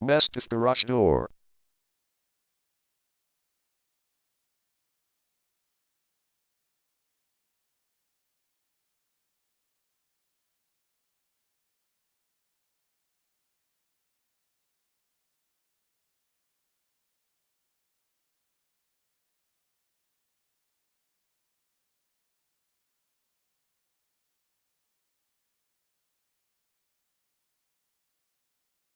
Maspeth garage door.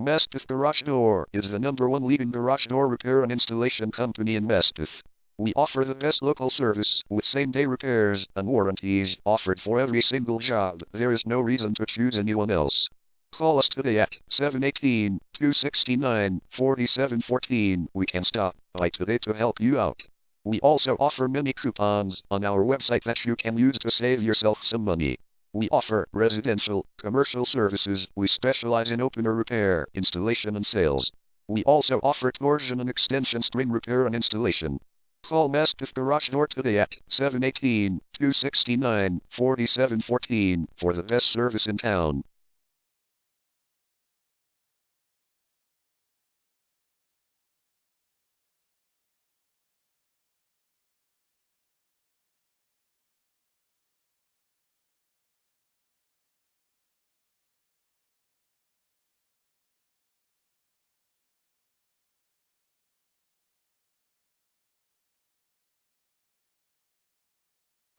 Maspeth Garage Door is the #1 leading garage door repair and installation company in Maspeth. We offer the best local service with same-day repairs and warranties offered for every single job. There is no reason to choose anyone else. Call us today at 718-269-4714. We can stop by today to help you out. We also offer many coupons on our website that you can use to save yourself some money. We offer residential, commercial services. We specialize in opener repair, installation and sales. We also offer torsion and extension string repair and installation. Call Maspeth Garage Door today at 718-269-4714 for the best service in town.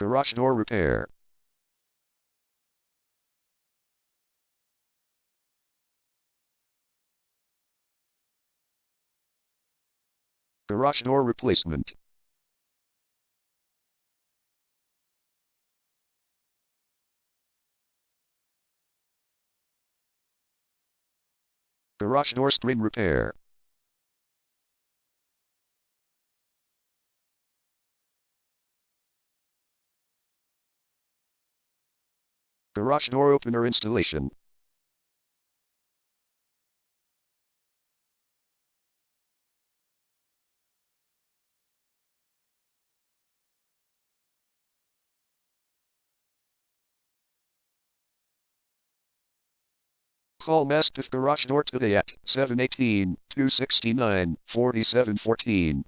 Garage door repair. Garage door replacement. Garage door string repair. Garage door opener installation. Call Maspeth Garage Door today at 718-269-4714.